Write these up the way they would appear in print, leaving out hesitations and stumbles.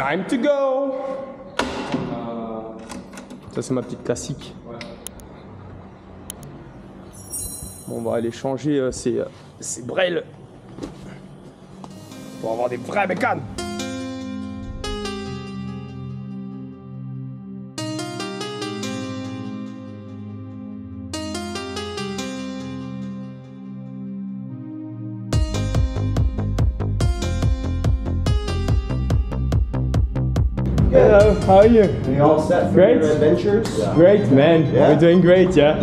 Time to go. Ça c'est ma petite classique. Bon, on va aller changer ces brels pour avoir des vrais bécanes. Hello, how are you? Are you all set for Great. your adventures? Yeah. Great, man. Yeah? We're doing great, yeah.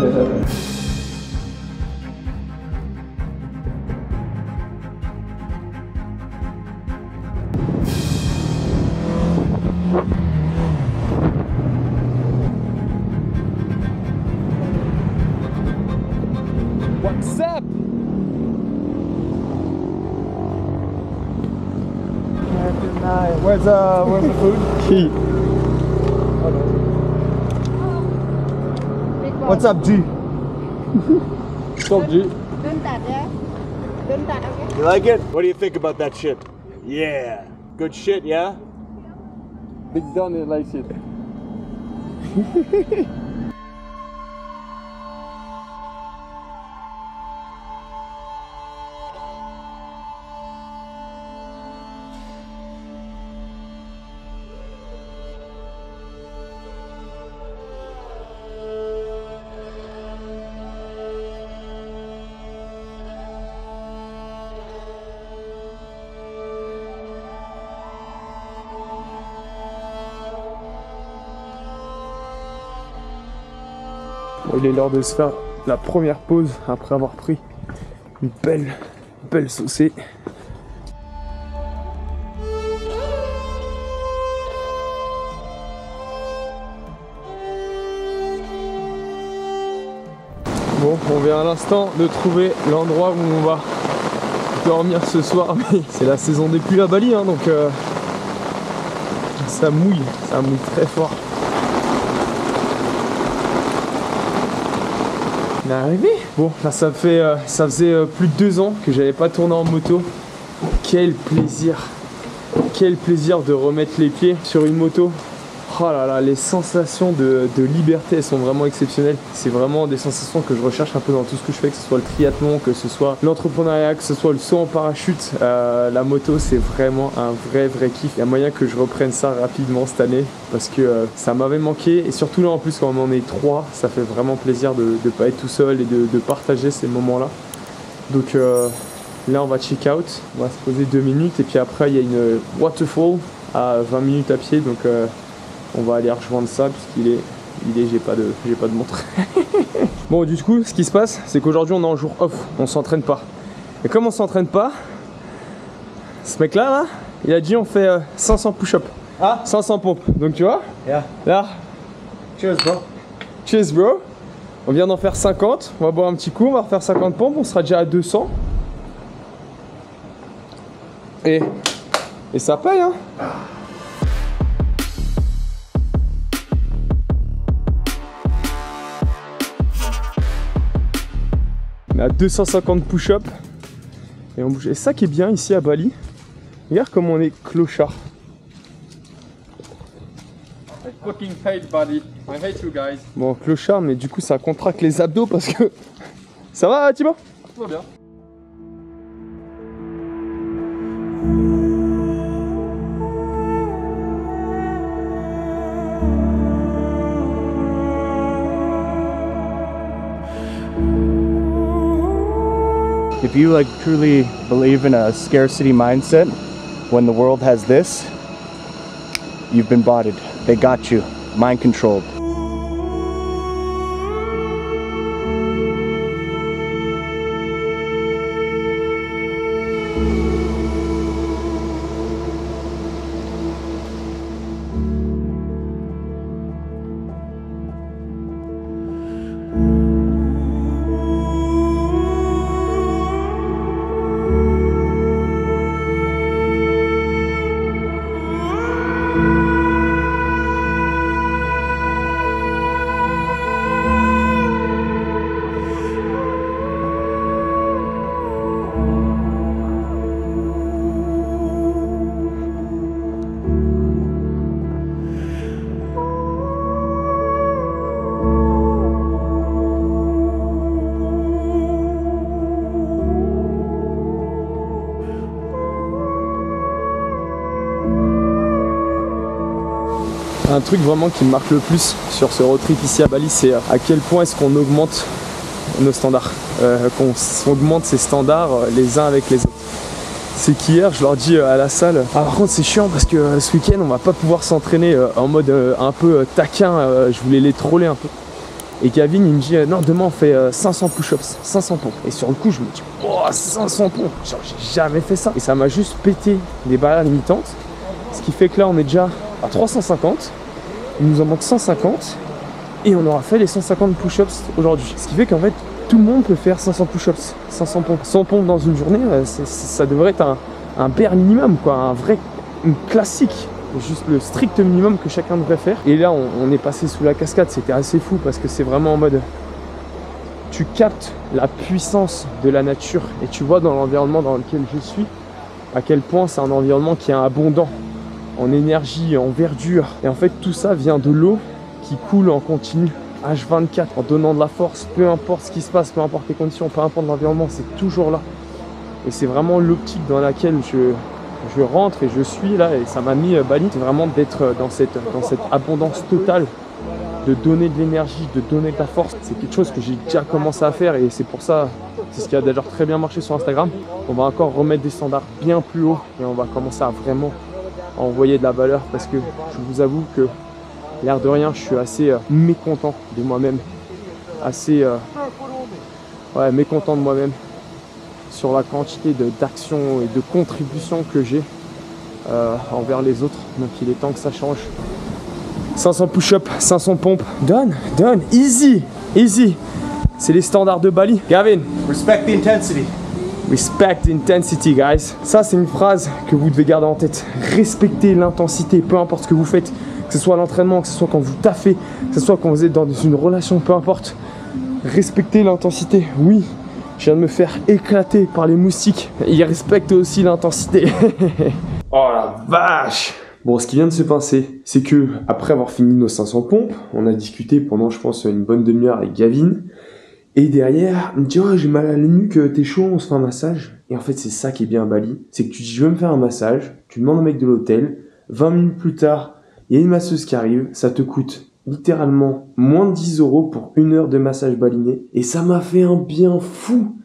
What's up? Where's the food? Key. What's up, G? What's up, G? You like it? What do you think about that shit? Yeah. Good shit, yeah? Big Don likes it. Bon, il est l'heure de se faire la première pause après avoir pris une belle saucée. Bon, on vient à l'instant de trouver l'endroit où on va dormir ce soir, mais c'est la saison des pluies à Bali, hein, donc ça mouille très fort. On est arrivé. Bon, là ça faisait plus de 2 ans que j'avais pas tourné en moto. Quel plaisir de remettre les pieds sur une moto. Oh là là, les sensations de liberté, elles sont vraiment exceptionnelles. C'est vraiment des sensations que je recherche un peu dans tout ce que je fais, que ce soit le triathlon, que ce soit l'entrepreneuriat, que ce soit le saut en parachute. La moto, c'est vraiment un vrai kiff. Il y a moyen que je reprenne ça rapidement cette année parce que ça m'avait manqué. Et surtout là, en plus, quand on en est 3, ça fait vraiment plaisir de ne pas être tout seul et de partager ces moments-là. Donc là, on va check out. On va se poser 2 minutes. Et puis après, il y a une waterfall à 20 minutes à pied. Donc on va aller rejoindre ça puisqu'il est j'ai pas de montre. Bon, du coup, ce qui se passe, c'est qu'aujourd'hui on est en jour off, on s'entraîne pas. Et comme on s'entraîne pas, ce mec là, il a dit on fait 500 push-up, 500 pompes. Donc tu vois, là, Cheers, bro. cheers bro. On vient d'en faire 50, on va boire un petit coup, on va refaire 50 pompes, on sera déjà à 200. Et ça paye, hein. On est à 250 push-up et on bouge. Et ça qui est bien ici à Bali, regarde comme on est clochard. I fucking hate Bali. I hate you guys. Bon, clochard, mais du coup ça contracte les abdos parce que... Ça va Thibaut? Tout va bien. If you like truly believe in a scarcity mindset, when the world has this, you've been botted. They got you, mind controlled. Un truc vraiment qui me marque le plus sur ce road trip ici à Bali, c'est à quel point est-ce qu'on augmente nos standards, qu'on augmente ces standards les uns avec les autres. C'est qu'hier je leur dis à la salle, ah par contre c'est chiant parce que ce week-end on va pas pouvoir s'entraîner en mode un peu taquin, je voulais les troller un peu. Et Gavin il me dit non demain on fait 500 push-ups, 500 pompes. Et sur le coup je me dis oh 500 pompes, genre j'ai jamais fait ça. Et ça m'a juste pété des barrières limitantes. Ce qui fait que là on est déjà à 350, il nous en manque 150 et on aura fait les 150 push-ups aujourd'hui. Ce qui fait qu'en fait tout le monde peut faire 500 push-ups, 500 pompes. 100 pompes dans une journée, ça devrait être un bare minimum, quoi, une classique. Juste le strict minimum que chacun devrait faire. Et là on est passé sous la cascade, c'était assez fou parce que c'est vraiment en mode tu captes la puissance de la nature et tu vois dans l'environnement dans lequel je suis à quel point c'est un environnement qui est abondant en énergie, en verdure. Et en fait tout ça vient de l'eau qui coule en continu H24 en donnant de la force, peu importe ce qui se passe, peu importe les conditions, peu importe l'environnement, c'est toujours là. Et c'est vraiment l'optique dans laquelle je rentre et je suis là, et ça m'a mis Bali, c'est vraiment d'être dans cette abondance totale, de donner de l'énergie, de donner de la force. C'est quelque chose que j'ai déjà commencé à faire et c'est pour ça, c'est ce qui a d'ailleurs très bien marché sur Instagram. On va encore remettre des standards bien plus hauts et on va commencer à vraiment envoyer de la valeur parce que je vous avoue que l'air de rien, je suis assez mécontent de moi-même, assez mécontent de moi-même sur la quantité d'actions et de contributions que j'ai envers les autres. Donc il est temps que ça change. 500 push-up, 500 pompes, done, easy. C'est les standards de Bali. Gavin, Respect the intensity. respect the intensity, guys. Ça, c'est une phrase que vous devez garder en tête. Respectez l'intensité, peu importe ce que vous faites. Que ce soit à l'entraînement, que ce soit quand vous taffez, que ce soit quand vous êtes dans une relation, peu importe. Respectez l'intensité, oui. Je viens de me faire éclater par les moustiques. Ils respectent aussi l'intensité. Oh la vache! Bon, ce qui vient de se passer, c'est que après avoir fini nos 500 pompes, on a discuté pendant, je pense, une bonne demi-heure avec Gavin. Et derrière, il me dit oh, j'ai mal à la nuque, t'es chaud, on se fait un massage. Et en fait, c'est ça qui est bien à Bali. C'est que tu dis je veux me faire un massage, tu demandes au mec de l'hôtel, 20 minutes plus tard, il y a une masseuse qui arrive, ça te coûte littéralement moins de 10 € pour 1 heure de massage baliné. Et ça m'a fait un bien fou.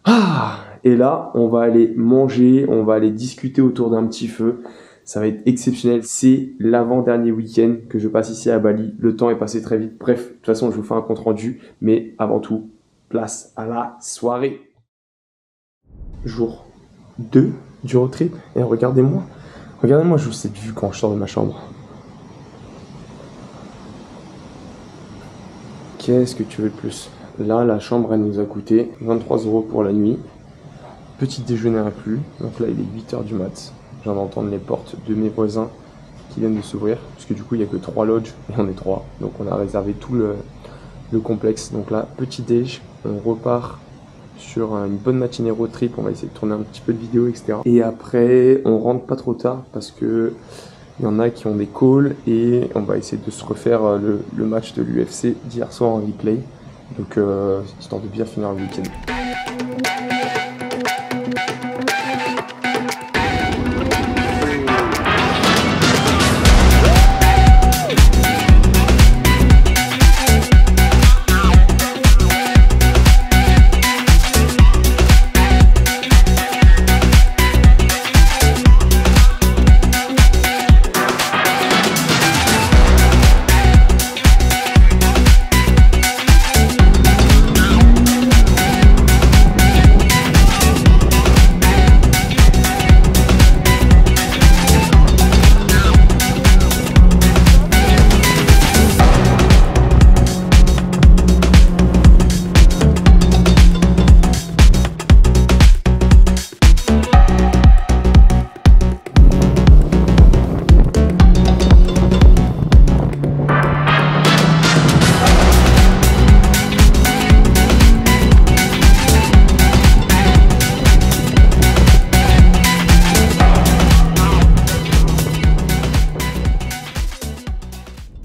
Ah! Et là, on va aller manger, on va aller discuter autour d'un petit feu. Ça va être exceptionnel. C'est l'avant-dernier week-end que je passe ici à Bali. Le temps est passé très vite. Bref, de toute façon, je vous fais un compte rendu. Mais avant tout, place à la soirée. Jour 2 du road trip. Et regardez-moi. Regardez-moi juste cette vue quand je sors de ma chambre. Qu'est-ce que tu veux de plus? Là, la chambre, elle nous a coûté 23 € pour la nuit. Petit déjeuner inclus. Donc là, il est 8 h du mat. Je viens d'entendre les portes de mes voisins qui viennent de s'ouvrir. Parce que du coup, il n'y a que 3 lodges et on est 3. Donc on a réservé tout le complexe. Donc là, petit déj. On repart sur une bonne matinée road trip. On va essayer de tourner un petit peu de vidéos, etc. Et après, on rentre pas trop tard parce que il y en a qui ont des calls et on va essayer de se refaire le match de l'UFC d'hier soir en replay. Donc histoire de bien finir le week-end.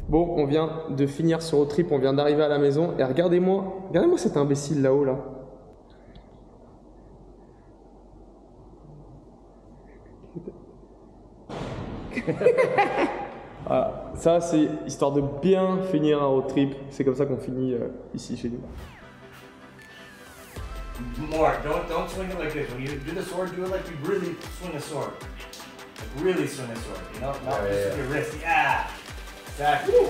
Bon, on vient de finir ce road trip, on vient d'arriver à la maison et regardez-moi cet imbécile là-haut là. Voilà. Ça, c'est histoire de bien finir un road trip. C'est comme ça qu'on finit ici chez nous. More. Don't swing it like this. When you do the sword, do it like you really swing a sword. Like really swing a sword. You know, not just with your wrist. Yeah. Exactly. Woo.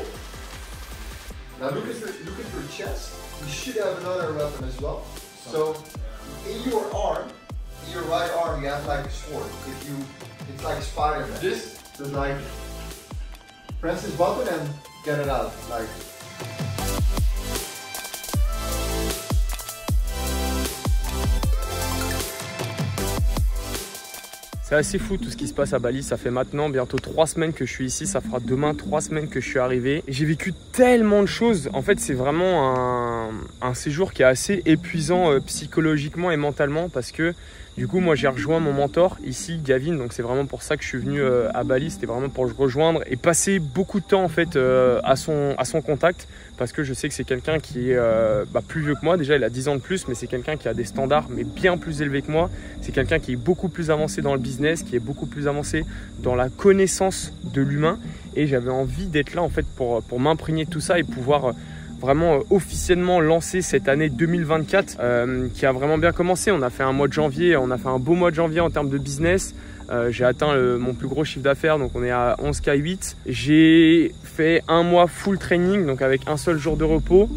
Now look at your chest. You should have another weapon as well. So in your arm, in your right arm, you have like a sword. It's like Spider-Man. Just like press this button and get it out. Like. C'est assez fou tout ce qui se passe à Bali, ça fait maintenant bientôt 3 semaines que je suis ici, ça fera demain 3 semaines que je suis arrivé. J'ai vécu tellement de choses, en fait c'est vraiment un séjour qui est assez épuisant psychologiquement et mentalement parce que du coup moi j'ai rejoint mon mentor ici, Gavin, donc c'est vraiment pour ça que je suis venu à Bali, c'était vraiment pour le rejoindre et passer beaucoup de temps en fait à son contact parce que je sais que c'est quelqu'un qui est plus vieux que moi, déjà il a 10 ans de plus mais c'est quelqu'un qui a des standards mais bien plus élevés que moi, c'est quelqu'un qui est beaucoup plus avancé dans le business, qui est beaucoup plus avancé dans la connaissance de l'humain et j'avais envie d'être là en fait pour m'imprégner de tout ça et pouvoir vraiment officiellement lancer cette année 2024 qui a vraiment bien commencé. On a fait un mois de janvier, on a fait un beau mois de janvier en termes de business. J'ai atteint mon plus gros chiffre d'affaires, donc on est à 11K8. J'ai fait un mois full training, donc avec un seul jour de repos.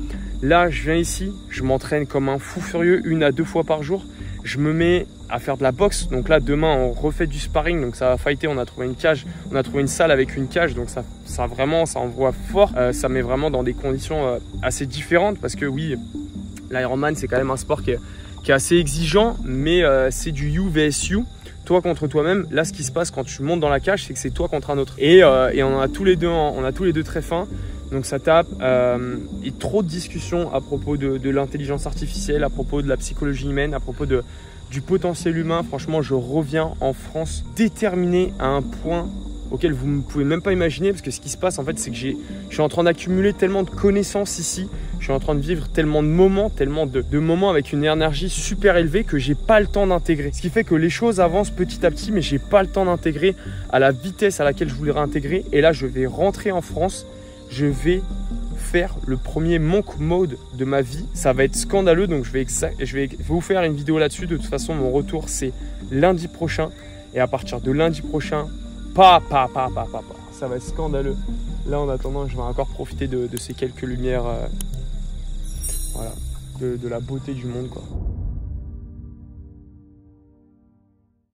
Là, je viens ici, je m'entraîne comme un fou furieux, 1 à 2 fois par jour. Je me mets à faire de la boxe, donc là demain on refait du sparring, donc ça va fighter, on a trouvé une cage, on a trouvé une salle avec une cage, donc ça vraiment, ça envoie fort, ça met vraiment dans des conditions assez différentes parce que oui, l'Ironman c'est quand même un sport qui est assez exigeant, mais c'est du you vs you, toi contre toi-même. Là ce qui se passe quand tu montes dans la cage, c'est que c'est toi contre un autre et on a tous les deux très faim. Donc ça tape et trop de discussions à propos de l'intelligence artificielle, à propos de la psychologie humaine, à propos du potentiel humain. Franchement, je reviens en France déterminé à un point auquel vous ne pouvez même pas imaginer parce que ce qui se passe en fait, c'est que je suis en train d'accumuler tellement de connaissances ici, je suis en train de vivre tellement de moments avec une énergie super élevée que j'ai pas le temps d'intégrer. Ce qui fait que les choses avancent petit à petit mais j'ai pas le temps d'intégrer à la vitesse à laquelle je voulais réintégrer et là je vais rentrer en France. Je vais faire le premier monk mode de ma vie. Ça va être scandaleux, donc je vais vous faire une vidéo là-dessus. De toute façon, mon retour, c'est lundi prochain. Et à partir de lundi prochain, ça va être scandaleux. Là, en attendant, je vais encore profiter de ces quelques lumières, voilà, de la beauté du monde, quoi.